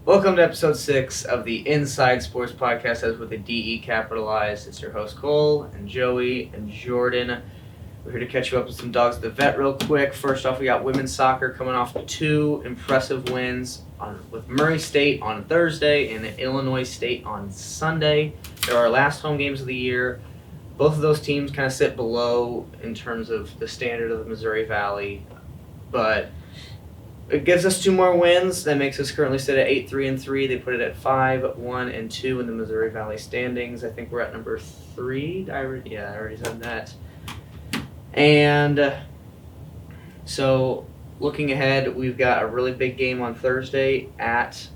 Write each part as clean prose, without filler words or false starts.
Welcome to episode 6 of the SIU Sports podcast, as with the DE capitalized. It's your host Cole and Joey and Jordan. We're here to catch you up with some dogs at the vet real quick. First off, we got women's soccer coming off 2 impressive wins with Murray State on Thursday and Illinois State on Sunday. They're our last home games of the year. Both of those teams kind of sit below in terms of the standard of the Missouri Valley, but it gives us 2 more wins. That makes us currently sit at 8-3-3. They put it at 5-1-2 in the Missouri Valley standings. I think we're at number 3. I already said that. And so looking ahead, we've got a really big game on Thursday at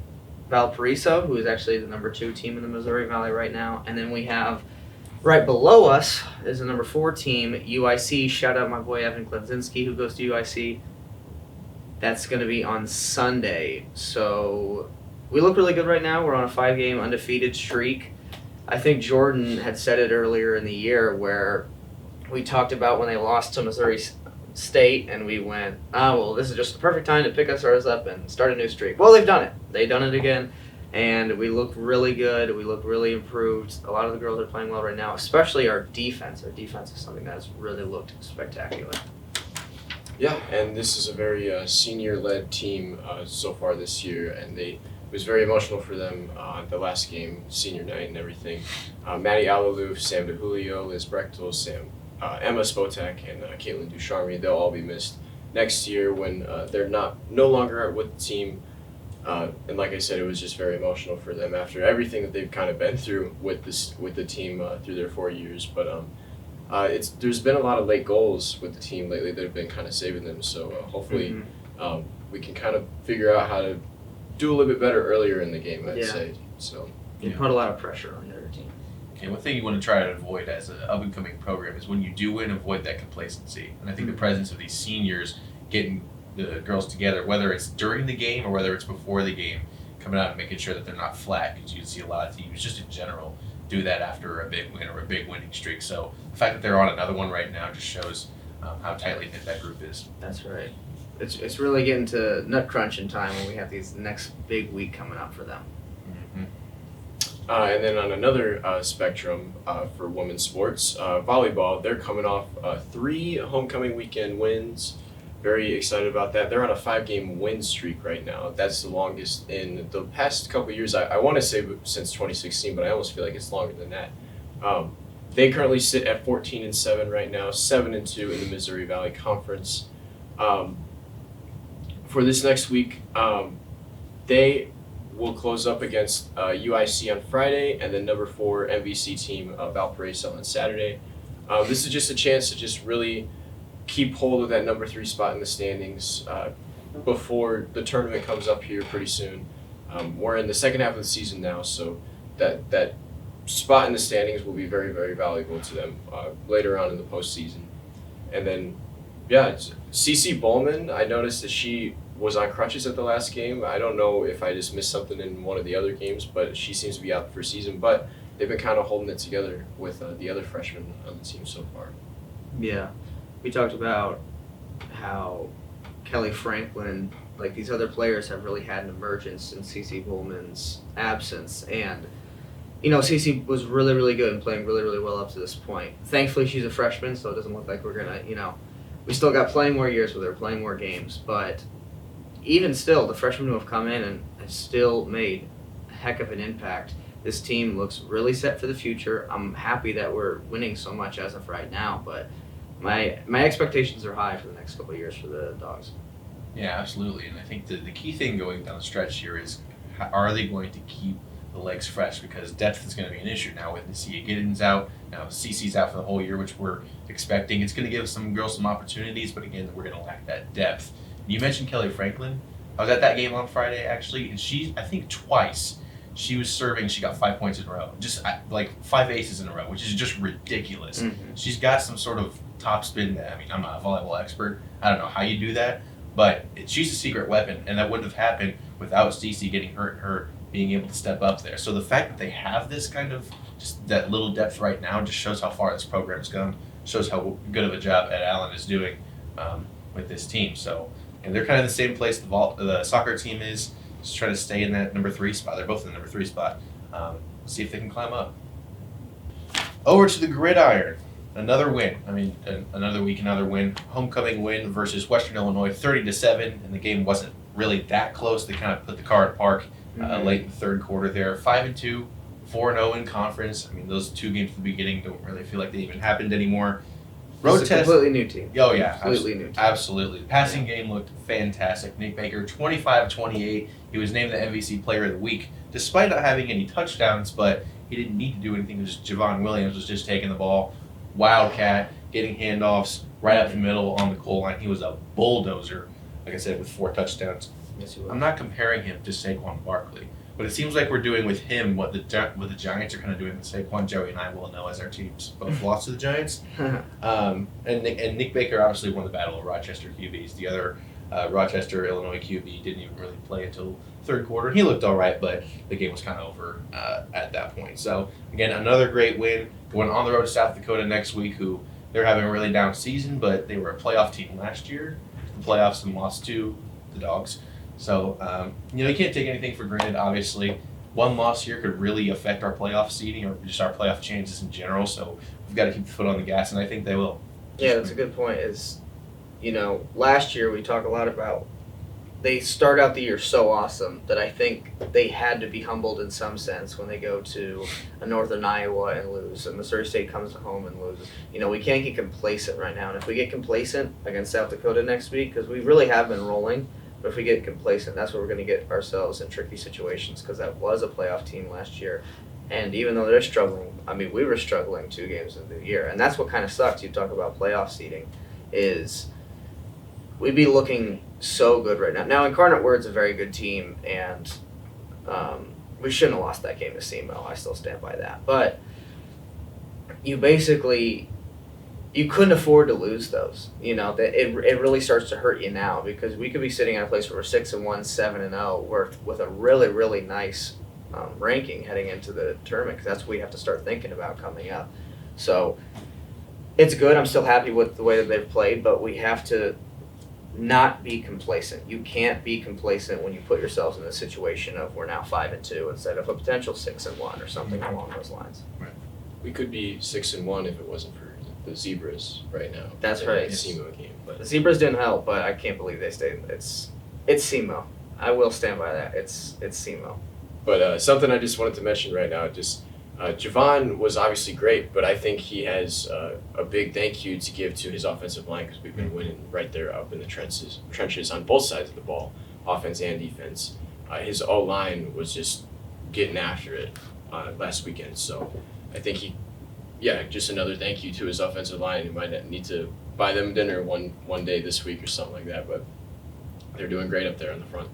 Valparaiso, who is actually the number 2 team in the Missouri Valley right now. And then we have right below us is the number 4 team, UIC. Shout out my boy Evan Kledzinski, who goes to UIC. That's going to be on Sunday. So we look really good right now. We're on a 5-game undefeated streak. I think Jordan had said it earlier in the year where we talked about when they lost to Missouri State and we went, this is just the perfect time to pick ours up and start a new streak. Well, they've done it. They've done it again. And we look really good. We look really improved. A lot of the girls are playing well right now, especially our defense. Our defense is something that's really looked spectacular. Yeah, and this is a very senior-led team so far this year, and it was very emotional for them the last game, senior night and everything. Maddie Alaloof, Sam DeJulio, Liz Brechtel, Emma Spotak, and Caitlin Ducharme, they'll all be missed next year when they're no longer with the team. And like I said, it was just very emotional for them after everything that they've kind of been through with the team through their 4 years. But there's been a lot of late goals with the team lately that have been kind of saving them. So hopefully we can kind of figure out how to do a little bit better earlier in the game, I'd say. So you put a lot of pressure on the other team. Okay, one thing you want to try to avoid as an up-and-coming program is when you do win, avoid that complacency. And I think the presence of these seniors getting the girls together, whether it's during the game or whether it's before the game, coming out and making sure that they're not flat, because you see a lot of teams just in general do that after a big win or a big winning streak. So the fact that they're on another one right now just shows how tightly knit that group is. That's right. It's really getting to nut crunching time when we have these next big week coming up for them. And then on another spectrum for women's sports, volleyball, they're coming off 3 homecoming weekend wins. Very excited about that. They're on a 5-game win streak right now. That's the longest in the past couple of years. I want to say since 2016, but I almost feel like it's longer than that. They currently sit at 14-7 right now, 7-2 in the Missouri Valley Conference. For this next week, they will close up against UIC on Friday, and then number 4 MVC team Valparaiso on Saturday. This is just a chance to just really keep hold of that number 3 spot in the standings before the tournament comes up here pretty soon. We're in the second half of the season now, so that spot in the standings will be very, very valuable to them later on in the postseason. And then, CC Bowman, I noticed that she was on crutches at the last game. I don't know if I just missed something in one of the other games, but she seems to be out for season. But they've been kind of holding it together with the other freshmen on the team so far. Yeah. We talked about how Kelly Franklin, like these other players, have really had an emergence in CC Bowman's absence. And, CC was really, really good and playing really, really well up to this point. Thankfully, she's a freshman, so it doesn't look like we're going to, we still got playing more years with her, playing more games. But even still, the freshmen who have come in and have still made a heck of an impact. This team looks really set for the future. I'm happy that we're winning so much as of right now, but my expectations are high for the next couple of years for the Dogs. Yeah, absolutely. And I think the key thing going down the stretch here is, are they going to keep the legs fresh? Because depth is going to be an issue now with Nasia Giddens out. Now CC's out for the whole year, which we're expecting. It's going to give some girls some opportunities, but again, we're going to lack that depth. You mentioned Kelly Franklin. I was at that game on Friday, actually, and I think twice, she was serving, she got 5 points in a row. Just like 5 aces in a row, which is just ridiculous. Mm-hmm. She's got some sort of top spin. I'm not a volleyball expert. I don't know how you do that, but she's a secret weapon, and that wouldn't have happened without Cece getting hurt and her being able to step up there. So the fact that they have this kind of, just that little depth right now just shows how far this program's gone, shows how good of a job Ed Allen is doing with this team. So, and they're kind of in the same place the soccer team is. just try to stay in that number 3 spot. They're both in the number 3 spot. See if they can climb up. Over to the gridiron. Another win. Another week, another win. Homecoming win versus Western Illinois, 30-7, and the game wasn't really that close. They kind of put the car at park late in the third quarter there. 5-2, 4-0 in conference. Those 2 games at the beginning don't really feel like they even happened anymore. Road test. Completely new team. Oh yeah, completely new team. Absolutely. The passing game looked fantastic. Nick Baker, 25-28. He was named the MVC Player of the Week, despite not having any touchdowns. But he didn't need to do anything. It was Javon Williams was just taking the ball, wildcat, getting handoffs right up the middle on the goal line. He was a bulldozer. Like I said, with 4 touchdowns. Yes, he was. I'm not comparing him to Saquon Barkley, but it seems like we're doing with him what the Giants are kind of doing with Saquon. Joey and I will know as our teams both lost to the Giants. And Nick Baker obviously won the battle of Rochester QBs. The other Rochester, Illinois QB didn't even really play until third quarter. He looked all right, but the game was kind of over at that point. So, again, another great win. Going on the road to South Dakota next week, who they're having a really down season, but they were a playoff team last year. The playoffs and lost to the Dogs. So, you can't take anything for granted, obviously. One loss here could really affect our playoff seeding or just our playoff chances in general, so we've got to keep the foot on the gas, and I think they will. Yeah, that's a good point. Last year we talk a lot about they start out the year so awesome that I think they had to be humbled in some sense when they go to a Northern Iowa and lose, and Missouri State comes home and loses. We can't get complacent right now, and if we get complacent against South Dakota next week, because we really have been rolling, but if we get complacent, that's where we're going to get ourselves in tricky situations, because that was a playoff team last year. And even though they're struggling, we were struggling 2 games into the year. And that's what kind of sucks. You talk about playoff seeding, is we'd be looking so good right now. Now, Incarnate Word's a very good team, and we shouldn't have lost that game to SEMO. I still stand by that. But you couldn't afford to lose those. It really starts to hurt you now, because we could be sitting in a place where we're 6-1, 7-0, with a really, really nice ranking heading into the tournament, because that's what we have to start thinking about coming up. So it's good. I'm still happy with the way that they've played, but we have to not be complacent. You can't be complacent when you put yourselves in the situation of we're now 5-2 instead of a potential 6-1 or something along those lines. Right. We could be 6-1 if it wasn't for the Zebras right now. That's right. The SEMO game, but The Zebras didn't help, but I can't believe they stayed. It's SEMO. I will stand by that. It's SEMO. But something I just wanted to mention right now, Javon was obviously great, but I think he has a big thank you to give to his offensive line, because we've been winning right there up in the trenches on both sides of the ball, offense and defense. His O-line was just getting after it last weekend. So I think just another thank you to his offensive line. He might need to buy them dinner one day this week or something like that, but they're doing great up there in the front.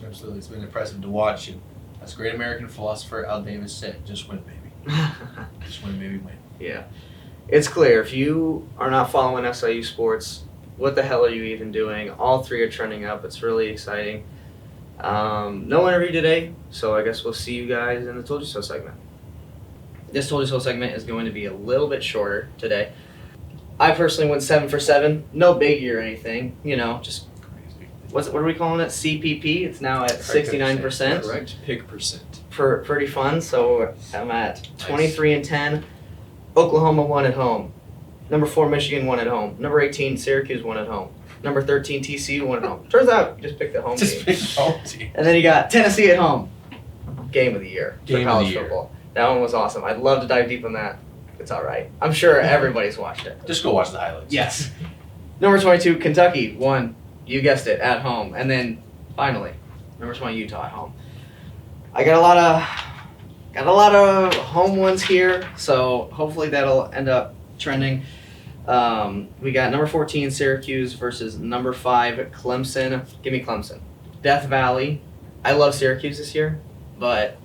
Absolutely. It's been impressive to watch. And as great American philosopher Al Davis said, just win, baby. Just win, baby, win. Yeah. It's clear. If you are not following SIU Sports, what the hell are you even doing? All 3 are trending up. It's really exciting. No interview today, so I guess we'll see you guys in the Told You So segment. This Told You So segment is going to be a little bit shorter today. I personally went 7 for 7. No biggie or anything. Just what are we calling it? CPP. It's now at 69%. Correct pick percent. Pretty fun. So I'm at 23-10. Oklahoma won at home. Number 4 Michigan won at home. Number 18 Syracuse won at home. Number 13 TCU won at home. Turns out you just picked the home team. Just pick the home team. And then you got Tennessee at home. Game of the year for Game of college the year. football. That one was awesome. I'd love to dive deep on that. It's all right. I'm sure everybody's watched it. Just go watch the highlights. Yes. Number 22 Kentucky won. You guessed it, at home. And then finally, number 20 Utah at home. I got a lot of home ones here, so hopefully that'll end up trending. We got number 14 Syracuse versus number 5 Clemson. Give me Clemson. Death Valley. I love Syracuse this year, but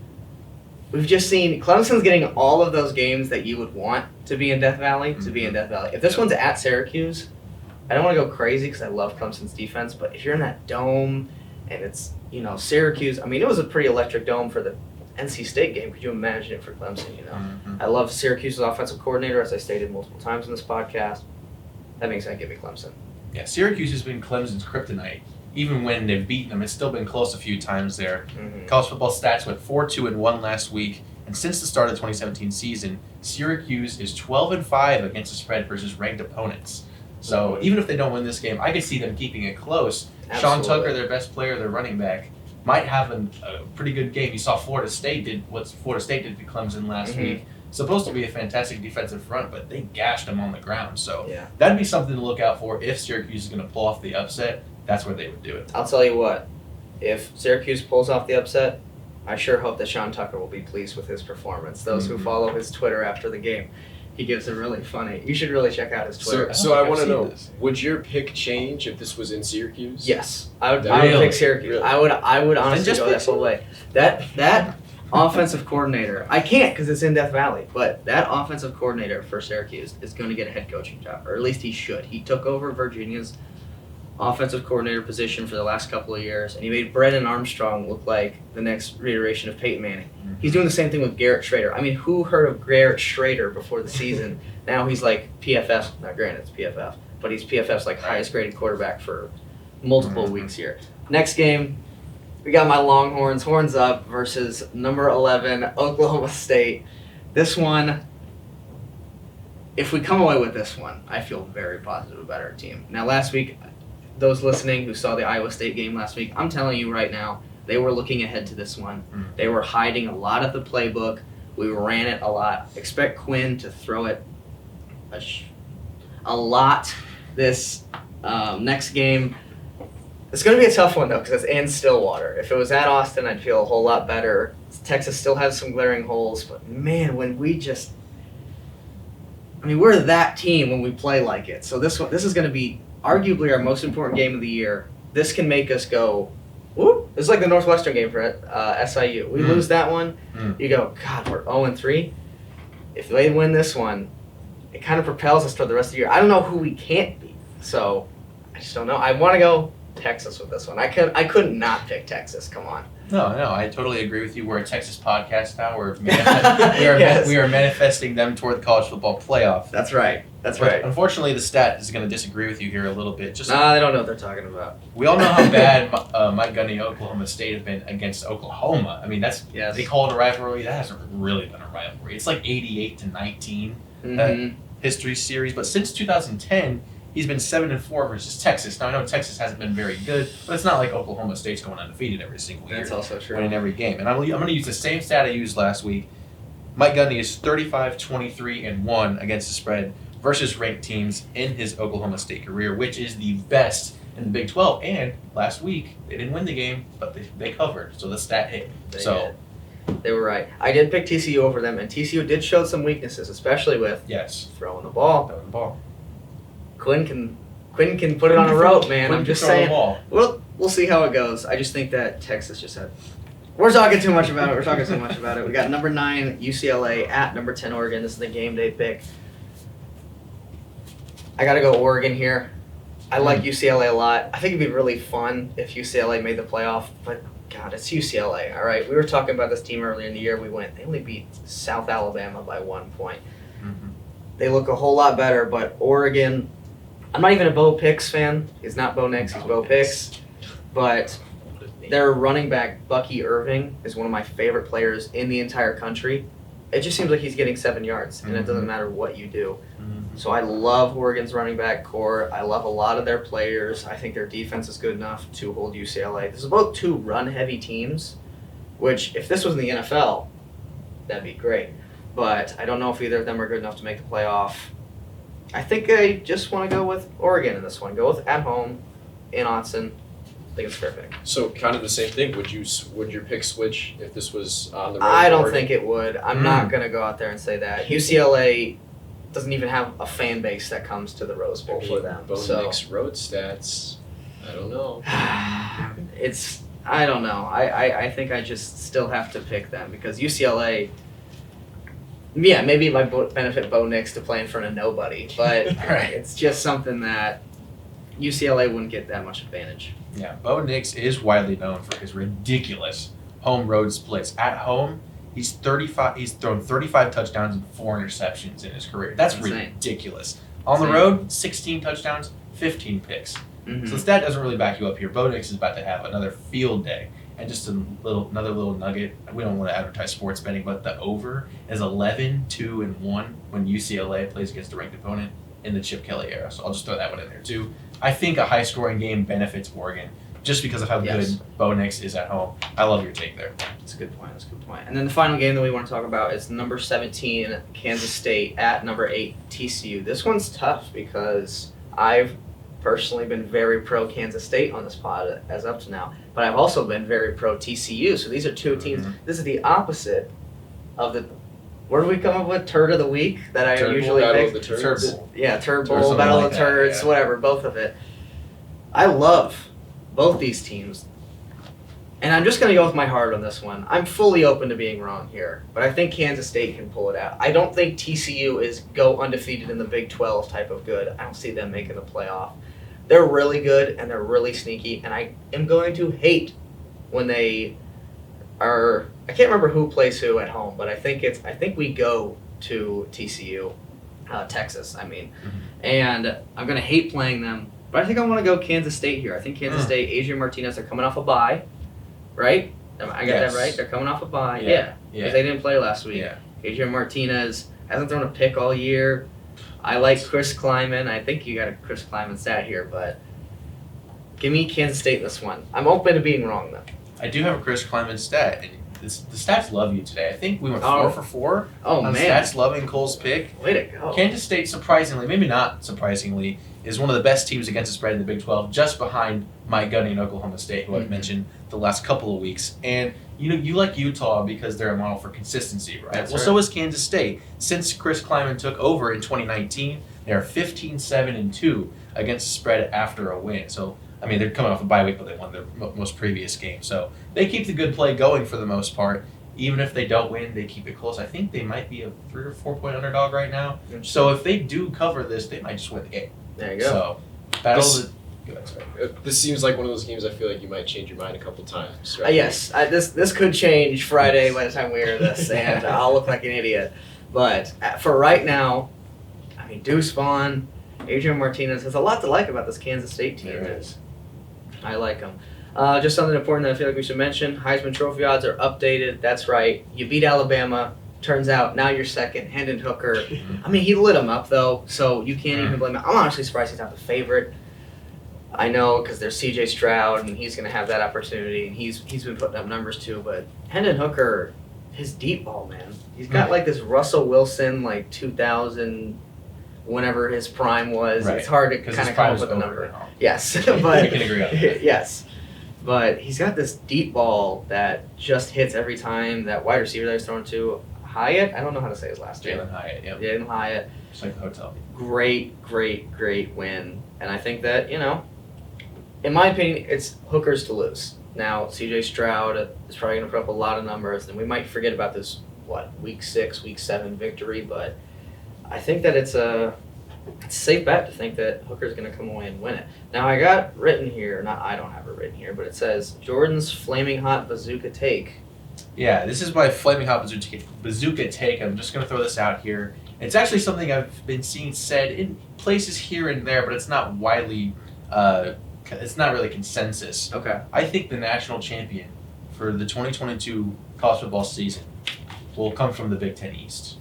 we've just seen Clemson's getting all of those games that you would want to be in Death Valley to be in Death Valley. If this one's at Syracuse, I don't want to go crazy because I love Clemson's defense, but if you're in that dome and it's, Syracuse, it was a pretty electric dome for the NC State game. Could you imagine it for Clemson, I love Syracuse's offensive coordinator, as I stated multiple times in this podcast. That being said, give me Clemson. Yeah, Syracuse has been Clemson's kryptonite, even when they've beaten them, it's still been close a few times there. Mm-hmm. College football stats went 4-2-1 last week, and since the start of the 2017 season, Syracuse is 12-5 against the spread versus ranked opponents. So even if they don't win this game, I can see them keeping it close. Absolutely. Sean Tucker, their best player, their running back, might have a pretty good game. You saw Florida State did what Florida State did to Clemson last week. Supposed to be a fantastic defensive front, but they gashed them on the ground. So that'd be something to look out for if Syracuse is going to pull off the upset. That's where they would do it. I'll tell you what, if Syracuse pulls off the upset, I sure hope that Sean Tucker will be pleased with his performance. Those who follow his Twitter after the game, he gives a really funny. You should really check out his Twitter. So I want to know, would your pick change if this was in Syracuse? Yes, I would pick Syracuse. Really? I would honestly go that whole way. That offensive coordinator, I can't because it's in Death Valley, but that offensive coordinator for Syracuse is going to get a head coaching job, or at least he should. He took over Virginia's offensive coordinator position for the last couple of years, and he made Brennan Armstrong look like the next reiteration of Peyton Manning. He's doing the same thing with Garrett Schrader. I mean, who heard of Garrett Schrader before the season? Now he's like PFF, now granted it's PFF, but he's PFF's like highest graded quarterback for multiple weeks here. Next game, we got my Longhorns, horns up, versus number 11, Oklahoma State. This one, if we come away with this one, I feel very positive about our team. Now, last week, those listening who saw the Iowa State game last week, I'm telling you right now, they were looking ahead to this one. They were hiding a lot of the playbook. We ran it a lot. Expect Quinn to throw it a lot this next game. It's going to be a tough one, though, because it's in Stillwater. If it was at Austin, I'd feel a whole lot better. Texas still has some glaring holes, but man, when we just... I mean, we're that team when we play like it. So this is going to be arguably our most important game of the year. This can make us go, whoop. It's like the Northwestern game for SIU. We lose that one, you go, God, we're 0-3. If they win this one, it kind of propels us toward the rest of the year. I don't know who we can't beat, so I just don't know. I want to go Texas with this one. I could not pick Texas. Come on. No, I totally agree with you. We're a Texas podcast now. We are manifesting them toward the college football playoff. That's right. Right. Unfortunately, the stat is going to disagree with you here a little bit. They don't know what they're talking about. We all know how bad Mike Gundy, Oklahoma State, have been against Oklahoma. I mean, they call it a rivalry. That hasn't really been a rivalry. It's like 88-19 history series. But since 2010, he's been 7-4 versus Texas. Now I know Texas hasn't been very good, but it's not like Oklahoma State's going undefeated every single year. That's also true. Winning every game. And I'm going to use the same stat I used last week. Mike Gundy is 35-23-1 against the spread versus ranked teams in his Oklahoma State career, which is the best in the Big 12. And last week, they didn't win the game, but they covered, so the stat hit. They were right. I did pick TCU over them, and TCU did show some weaknesses, especially with throwing the ball. Quinn can put it on a rope, man. I'm just saying. We'll see how it goes. I just think that Texas just had... We're talking too much about it. We got number 9, UCLA, at number 10, Oregon. This is the game day pick. I got to go Oregon here. I like UCLA a lot. I think it'd be really fun if UCLA made the playoff, but God, it's UCLA, all right? We were talking about this team earlier in the year. They only beat South Alabama by 1 point. They look a whole lot better, but Oregon, I'm not even a Bo Picks fan. He's not Bo Nix, he's Bo Picks. But their running back, Bucky Irving, is one of my favorite players in the entire country. It just seems like he's getting 7 yards, and it doesn't matter what you do. So I love Oregon's running back core. I love a lot of their players. I think their defense is good enough to hold UCLA. This is both 2 run-heavy teams, which if this was in the NFL, that'd be great. But I don't know if either of them are good enough to make the playoff. I think I just want to go with Oregon in this one. Go with at home in Autzen. I think it's perfect. So kind of the same thing. Would your pick switch if this was on the road? I don't think it would. I'm not going to go out there and say that. UCLA doesn't even have a fan base that comes to the Rose Bowl for them. Bo Nix road stats. I don't know. I don't know. I think I just still have to pick them because UCLA. Yeah, maybe it might benefit Bo Nix to play in front of nobody, but it's just something that UCLA wouldn't get that much advantage. Yeah, Bo Nix is widely known for his ridiculous home road splits. At home, he's thrown 35 touchdowns and 4 interceptions in his career. That's ridiculous. On the road, 16 touchdowns, 15 picks. So the stat doesn't really back you up here. Bo Nix is about to have another field day. And just another little nugget. We don't want to advertise sports betting, but the over is 11-2-1 when UCLA plays against a ranked opponent in the Chip Kelly era. So I'll just throw that one in there too. I think a high-scoring game benefits Oregon just because of how good Bo Nix is at home. I love your take there. That's a good point. And then the final game that we want to talk about is number 17 Kansas State at number 8 TCU. This one's tough because I've personally been very pro Kansas State on this pod as up to now, but I've also been very pro TCU. So these are two teams. This is the opposite of the. Where do we come up with turd of the week that I usually pick? Turd Bowl. Yeah, Turd Bowl, Battle of the Turds, whatever. Both of it. I love both these teams, and I'm just going to go with my heart on this one. I'm fully open to being wrong here, but I think Kansas State can pull it out. I don't think TCU is go undefeated in the Big 12 type of good. I don't see them making the playoff. They're really good, and they're really sneaky, and I am going to hate when they are. I can't remember who plays who at home, but I think we go to TCU, Texas, and I'm going to hate playing them, but I think I want to go Kansas State here. I think Kansas State, Adrian Martinez, are coming off a bye, right? I got that right? They're coming off a bye. Yeah. Because they didn't play last week. Yeah. Adrian Martinez hasn't thrown a pick all year. I like Chris Kleiman. I think you got a Chris Kleiman stat here, but give me Kansas State in this one. I'm open to being wrong, though. I do have a Chris Kleiman stat, and the stats love you today. I think we went 4 for 4 on stats loving Cole's pick. Way to go. Kansas State, surprisingly, maybe not surprisingly, is one of the best teams against the spread in the Big 12, just behind Mike Gundy and Oklahoma State, who I've mentioned the last couple of weeks. And you like Utah because they're a model for consistency, right? That's right. So is Kansas State. Since Chris Kleiman took over in 2019, they are 15-7-2 against the spread after a win. So, they're coming off a bye week, but they won their most previous game. So they keep the good play going for the most part. Even if they don't win, they keep it close. I think they might be a 3 or 4 point underdog right now. So if they do cover this, they might just win the game. There you go. So, this seems like one of those games I feel like you might change your mind a couple times. Right? Yes, this could change Friday by the time we hear this, and I'll look like an idiot. But for right now, Deuce Vaughn, Adrian Martinez, there's a lot to like about this Kansas State team. There is. I like them. Just something important that I feel like we should mention. Heisman Trophy odds are updated. That's right. You beat Alabama. Turns out now you're second. Hendon Hooker. He lit him up, though, so you can't even blame him. I'm honestly surprised he's not the favorite. I know because there's C.J. Stroud, and he's going to have that opportunity, and he's been putting up numbers too. But Hendon Hooker, his deep ball, man. He's got like this Russell Wilson, 2000, whenever his prime was. Right. It's hard to kind of come up with a number. Yes, but we can agree on that. Yes, but he's got this deep ball that just hits every time. That wide receiver that he's throwing to, Hyatt. I don't know how to say his last name. Jalen Hyatt. Yep. Jalen Hyatt. Just like the hotel. Great win, and I think that in my opinion, it's Hooker's to lose. Now, C.J. Stroud is probably going to put up a lot of numbers, and we might forget about this week 6, week 7 victory, but I think that it's a safe bet to think that Hooker's going to come away and win it. Now, I got written here, I don't have it written here, but it says, Jordan's Flaming Hot Bazooka Take. Yeah, this is my Flaming Hot Bazooka Take. I'm just going to throw this out here. It's actually something I've been seeing said in places here and there, but it's not widely, it's not really consensus. Okay. I think the national champion for the 2022 college football season will come from the Big Ten East.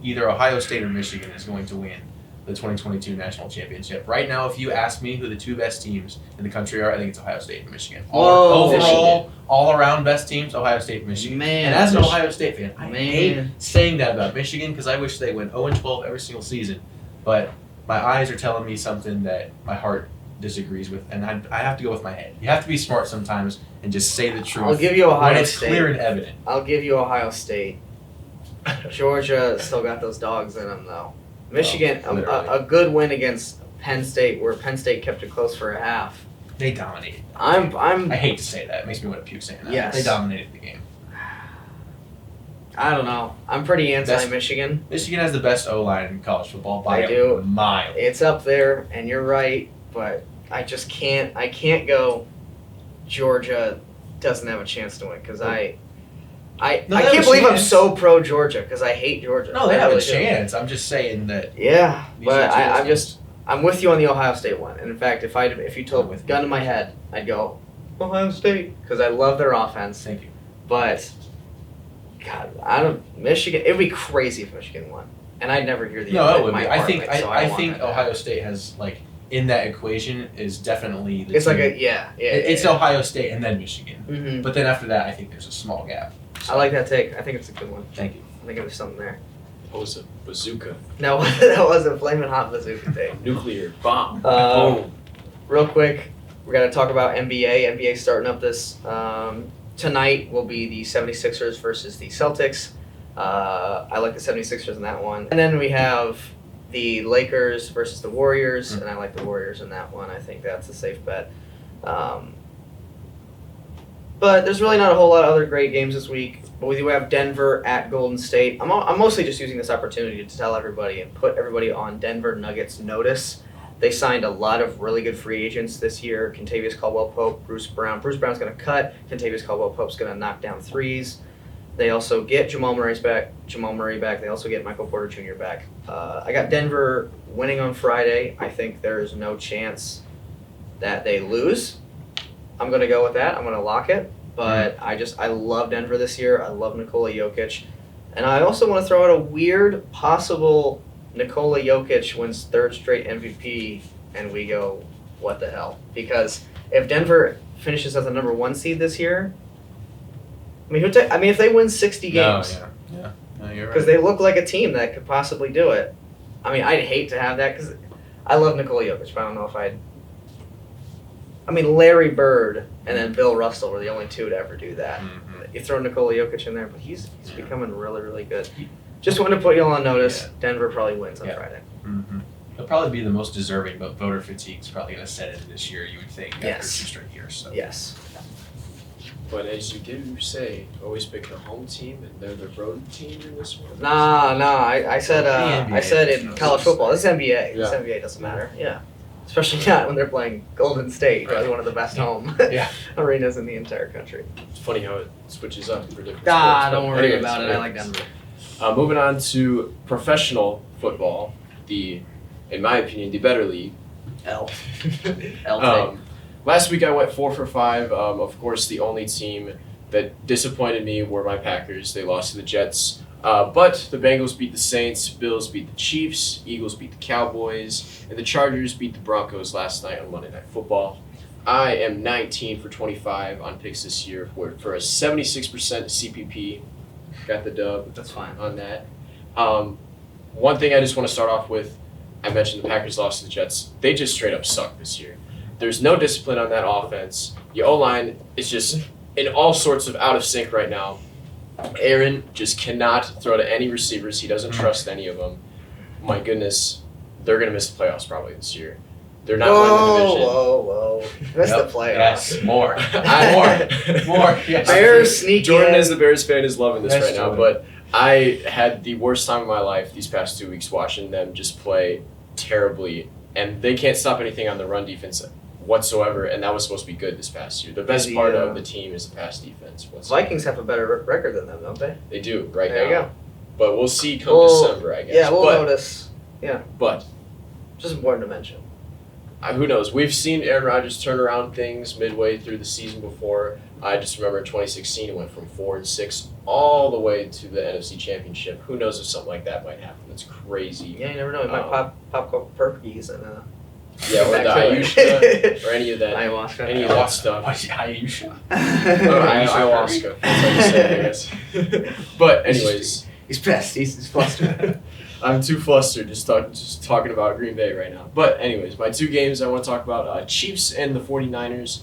Either Ohio State or Michigan is going to win the 2022 national championship. Right now, if you ask me who the 2 best teams in the country are, I think it's Ohio State and Michigan. Overall, all-around best teams, Ohio State and Michigan. Man, and as an Ohio State fan, I hate saying that about Michigan because I wish they went 0-12 every single season. But my eyes are telling me something that my heart disagrees with, and I have to go with my head. You have to be smart sometimes and just say the truth. I'll give you Ohio when it's State. Clear and evident. I'll give you Ohio State. Georgia still got those dogs in them, though. Michigan, a good win against Penn State, where Penn State kept it close for a half. They dominated. I hate to say that. It makes me want to puke saying that. Yes. They dominated the game. I don't know. I'm pretty anti-Michigan. Michigan has the best O-line in college football by a mile. It's up there, and you're right, but I just can't. I can't go Georgia doesn't have a chance to win because I can't believe I'm so pro Georgia because I hate Georgia. No, they have a chance. I'm just saying that. Yeah, but I'm with you on the Ohio State one. And in fact, if you told me with gun to my head, I'd go Ohio State because I love their offense. Thank you. But God, Michigan. It'd be crazy if Michigan won, and I'd never hear the. No, it would my be. I heart think rate, so I want think that to Ohio happen. State has like in that equation is definitely the It's team. like It's Ohio State and then Michigan. Mm-hmm. But then after that, I think there's a small gap. I like that take. I think it's a good one. Thank you. I think there's something there. What was it? Bazooka. No, that was a flaming hot bazooka take. Nuclear bomb. Boom. Real quick, we're going to talk about NBA. NBA starting up this tonight will be the 76ers versus the Celtics. I like the 76ers in that one. And then we have the Lakers versus the Warriors, and I like the Warriors in that one. I think that's a safe bet. But there's really not a whole lot of other great games this week. But we do have Denver at Golden State. I'm mostly just using this opportunity to tell everybody and put everybody on Denver Nuggets notice. They signed a lot of really good free agents this year. Kentavious Caldwell-Pope, Bruce Brown. Bruce Brown's going to cut. Kentavious Caldwell-Pope's going to knock down threes. They also get Jamal Murray back. They also get Michael Porter Jr. back. I got Denver winning on Friday. I think there's no chance that they lose. I'm going to go with that. I'm going to lock it. But I love Denver this year. I love Nikola Jokic. And I also want to throw out a weird possible Nikola Jokic wins third straight MVP and we go, what the hell? Because if Denver finishes as the number 1 seed this year, if they win 60 games, No, you're because right. they look like a team that could possibly do it. I'd hate to have that because I love Nikola Jokic, but I don't know if I'd. Larry Bird and then Bill Russell were the only two to ever do that. Mhm. You throw Nikola Jokic in there, but he's becoming really, really good. Just wanted to put you all on notice. Yeah. Denver probably wins on Yeah. Friday. Mm-hmm. He'll probably be the most deserving, but voter fatigue's probably going to set in this year, you would think, after Yes. 2 straight years. So. Yes. But as you do say, always pick the home team, and they're the road team in this one. Nah. I said The I said NBA in doesn't college know. football. This is NBA. This Yeah. NBA doesn't matter. Yeah. Especially not when they're playing Golden State, who has one of the best home Yeah. arenas in the entire country. It's funny how it switches up for different Ah, sports. don't But worry anyways, about it. I like Denver. Moving on to professional football, in my opinion, the better league. L. Last week I went 4 for 5. Of course, the only team that disappointed me were my Packers. They lost to the Jets. But the Bengals beat the Saints, Bills beat the Chiefs, Eagles beat the Cowboys, and the Chargers beat the Broncos last night on Monday Night Football. I am 19 for 25 on picks this year for a 76% CPP. Got the dub. That's fine. On that. One thing I just want to start off with, I mentioned the Packers lost to the Jets. They just straight up suck this year. There's no discipline on that offense. Your O-line is just in all sorts of out of sync right now. Aaron just cannot throw to any receivers. He doesn't trust any of them. My goodness, they're going to miss the playoffs probably this year. They're not winning the division. Whoa. That's Yep. the playoffs. Yes, more. I- more. Yes. Bears sneak Jordan, in. as the Bears fan, is loving this Yes, right now. Jordan. But I had the worst time of my life these past 2 weeks watching them just play terribly. And they can't stop anything on the run defense whatsoever. And that was supposed to be good this past year. The best part of the team is the pass defense. Vikings have a better record than them, don't they? They do right There now. you go. But we'll see come Well, December, I guess. Yeah, we'll but, notice. But Just important to mention. who knows? We've seen Aaron Rodgers turn around things midway through the season before. I just remember in 2016, it went from 4-6 all the way to the NFC Championship. Who knows if something like that might happen? That's crazy. Yeah, you never know. It might pop perkies and Yeah, or the back to it. Ayushka, or any of that. ayahuasca. Any of that stuff. Ayusha. Ayahuasca. That's how you say it, I guess. But anyways, He's pissed. He's flustered. I'm too flustered just talking about Green Bay right now. But anyways, my 2 games I want to talk about, Chiefs and the 49ers.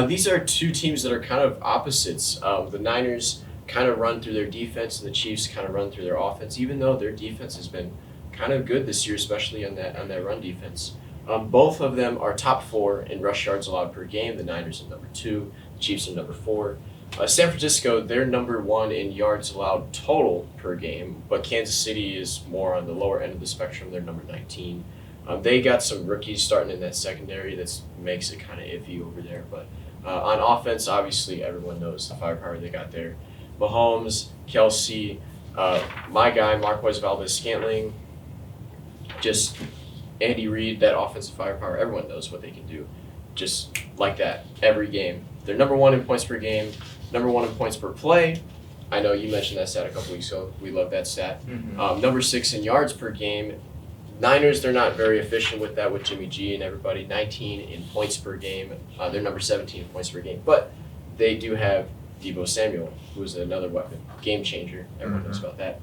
These are 2 teams that are kind of opposites. The Niners kind of run through their defense, and the Chiefs kind of run through their offense, even though their defense has been kind of good this year, especially on that run defense. Both of them are top 4 in rush yards allowed per game. The Niners are number 2. The Chiefs are number 4. San Francisco, they're number 1 in yards allowed total per game, but Kansas City is more on the lower end of the spectrum. They're number 19. They got some rookies starting in that secondary that makes it kind of iffy over there. But on offense, obviously, everyone knows the firepower they got there. Mahomes, Kelsey, my guy, Marquez Valdez-Scantling, just Andy Reid, that offensive firepower, everyone knows what they can do. Just like that, every game. They're number 1 in points per game, number 1 in points per play. I know you mentioned that stat a couple weeks ago. We love that stat. Mm-hmm. Number 6 in yards per game. Niners, they're not very efficient with that with Jimmy G and everybody. 19 in points per game. They're number 17 in points per game. But they do have Deebo Samuel, who's another weapon. Game changer. Everyone knows about that.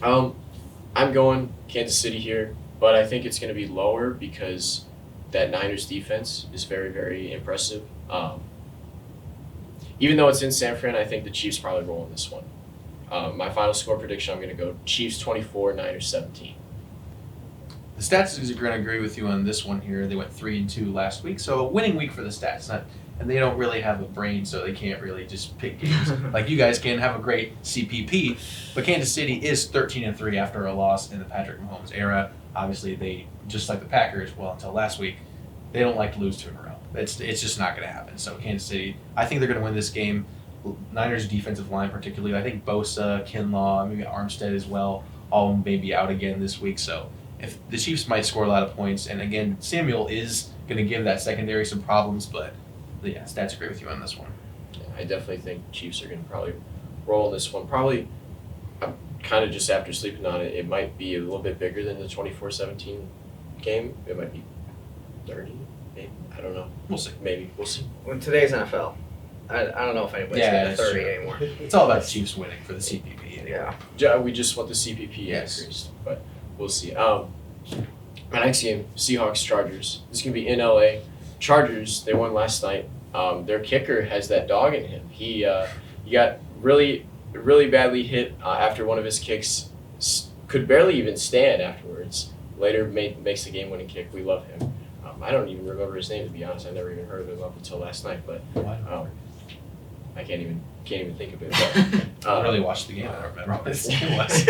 I'm going Kansas City here, but I think it's going to be lower because that Niners defense is very, very impressive. Even though it's in San Fran, I think the Chiefs probably roll in this one. My final score prediction, I'm going to go Chiefs 24, Niners 17. The stats are going to agree with you on this one here. They went 3-2 last week, so a winning week for the stats. And they don't really have a brain, so they can't really just pick games. Like you guys can have a great CPP, but Kansas City is 13-3 after a loss in the Patrick Mahomes era. Obviously, they, just like the Packers, well, until last week, they don't like to lose 2 in a row. It's just not going to happen. So Kansas City, I think they're going to win this game. Niners defensive line particularly. I think Bosa, Kinlaw, maybe Armstead as well, all may be out again this week. So if the Chiefs might score a lot of points, and again, Samuel is going to give that secondary some problems, but yeah, stats agree with you on this one. Yeah, I definitely think Chiefs are going to probably roll this one. Probably, I'm kind of just after sleeping on it, it might be a little bit bigger than the 24-17 game. It might be 30, maybe. I don't know. We'll see. Maybe. We'll see. In today's NFL, I don't know if anybody's Yeah, getting that's 30 true. anymore. It's all about the Chiefs winning for the CPP. Anyway. Yeah. We just want the CPP Yes. increased, but we'll see. My next game, Seahawks-Chargers. This is going to be in LA. Chargers, they won last night. Their kicker has that dog in him. He got really badly hit after one of his kicks. Could barely even stand afterwards. Later makes the game-winning kick. We love him. I don't even remember his name, to be honest. I never even heard of him up until last night. But I can't even think of it. But, I really watched the game. I don't remember what his name was.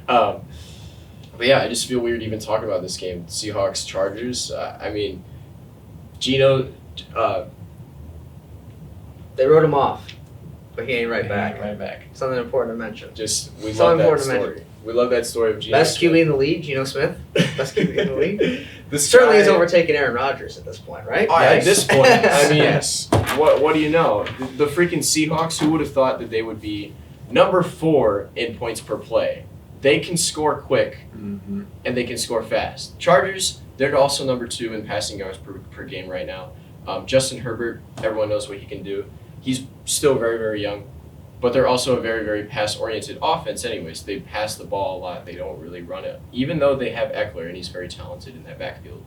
But yeah, I just feel weird even talking about this game. Seahawks, Chargers. I mean, Geno. They wrote him off, but he ain't right Yeah, back. Right back. Something important to mention. We So love that important to story. We love that story of Geno. Best Smith. QB in the league, Geno Smith. Best QB in the league. This Certainly guy- has overtaken Aaron Rodgers at this point, right? Oh, yeah, at this point, I mean, Yes. what do you know? The freaking Seahawks, who would have thought that they would be number 4 in points per play? They can score quick, Mm-hmm. and they can score fast. Chargers, they're also number 2 in passing yards per game right now. Justin Herbert, everyone knows what he can do. He's still very, very young, but they're also a very, very pass-oriented offense anyways. They pass the ball a lot. They don't really run it, even though they have Eckler, and he's very talented in that backfield.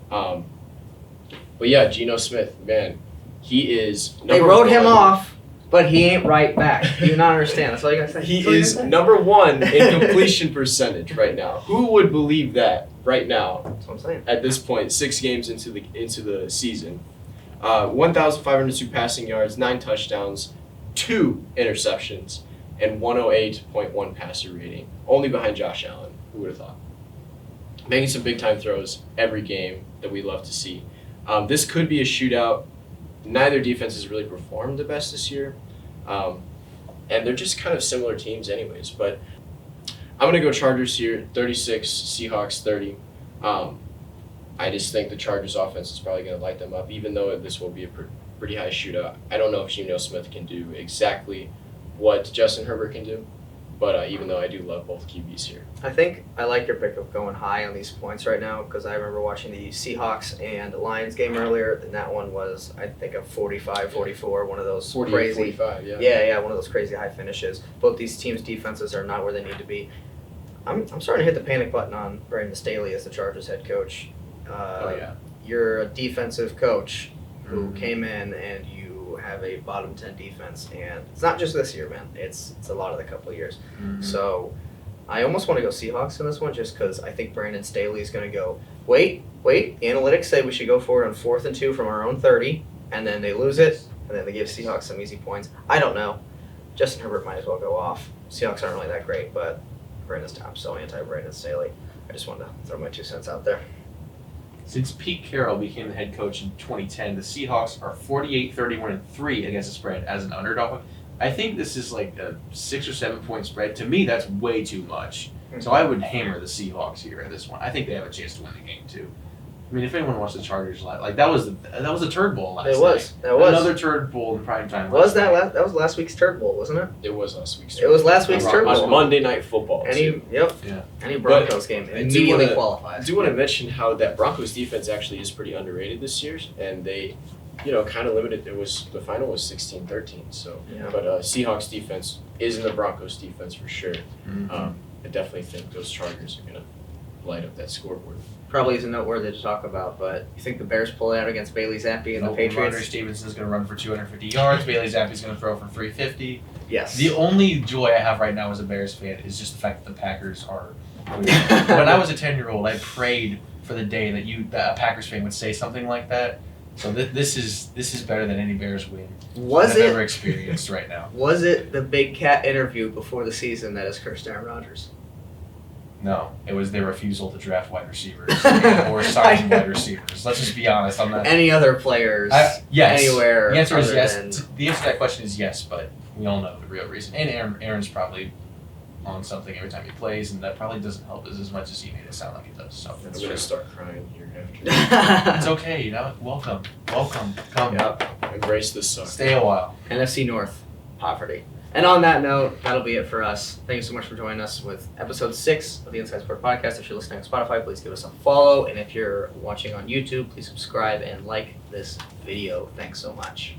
But yeah, Geno Smith, man, he is They number wrote him 1. off, but he ain't right back. You do not understand. That's all you gotta say. He That's all you is gotta say. number 1 in completion percentage right now. Who would believe that right now? That's what I'm saying. At this point, 6 games into the season, 1,502 passing yards, 9 touchdowns, 2 interceptions, and 108.1 passer rating, only behind Josh Allen. Who would have thought? Making some big time throws every game that we love to see. This could be a shootout. Neither defense has really performed the best this year, and they're just kind of similar teams, anyways. But I'm gonna go Chargers here, 36, Seahawks 30. I just think the Chargers offense is probably going to light them up, even though this will be a pretty high shootout. I don't know if Geno Smith can do exactly what Justin Herbert can do, but even though I do love both QBs here. I think I like your pick of going high on these points right now because I remember watching the Seahawks and Lions game earlier, and that one was, I think, a 45-44, one of those 40 crazy. 45, yeah. Yeah, one of those crazy high finishes. Both these teams' defenses are not where they need to be. I'm starting to hit the panic button on Brandon Staley as the Chargers head coach. You're a defensive coach who came in and you have a bottom 10 defense, and it's not just this year, man. It's a lot of the couple of years. Mm-hmm. So I almost want to go Seahawks in this one just because I think Brandon Staley is going to go, wait, analytics say we should go for it on 4th and 2 from our own 30, and then they lose it, and then they give Seahawks some easy points. I don't know. Justin Herbert might as well go off. Seahawks aren't really that great, but Brandon's I'm so anti-Brandon Staley. I just wanted to throw my 2 cents out there. Since Pete Carroll became the head coach in 2010, the Seahawks are 48-31-3 against the spread as an underdog. I think this is like a 6 or 7 point spread. To me, that's way too much. So I would hammer the Seahawks here at this one. I think they have a chance to win the game too. I mean, if anyone watched the Chargers that was a turd bowl last night. That was another turd bowl in prime time. Was that that was last week's turd bowl, wasn't it? It was last week's. It was last week's turd bowl. On Monday Night Football. Any Broncos game immediately qualifies. I do want to mention how that Broncos defense actually is pretty underrated this year, and they, kind of limited. The final was 16-13. So, but Seahawks defense isn't the Broncos defense for sure. Mm-hmm. I definitely think those Chargers are gonna light up that scoreboard. Probably isn't noteworthy to talk about, but you think the Bears pull it out against Bailey Zappi and the Patriots? Ramondre Stevenson's going to run for 250 yards. Bailey Zappi's going to throw for 350. Yes. The only joy I have right now as a Bears fan is just the fact that the Packers are. When I was a 10-year-old, I prayed for the day that a Packers fan would say something like that. So this is better than any Bears win I've ever experienced right now. Was it the Big Cat interview before the season that has cursed Aaron Rodgers? No, it was their refusal to draft wide receivers or sign wide receivers. Let's just be honest. I'm not. Any other players? Yes. Anywhere? The answer is yes. Than... The answer to that question is yes, but we all know the real reason. And Aaron's probably on something every time he plays, and that probably doesn't help us as much as he made it sound like it does. So I'm gonna start crying here after. It's okay, Welcome, come. Yep. Embrace the sun. Stay a while. NFC North, poverty. And on that note, that'll be it for us. Thank you so much for joining us with episode 6 of the Inside Sport Podcast. If you're listening on Spotify, please give us a follow. And if you're watching on YouTube, please subscribe and like this video. Thanks so much.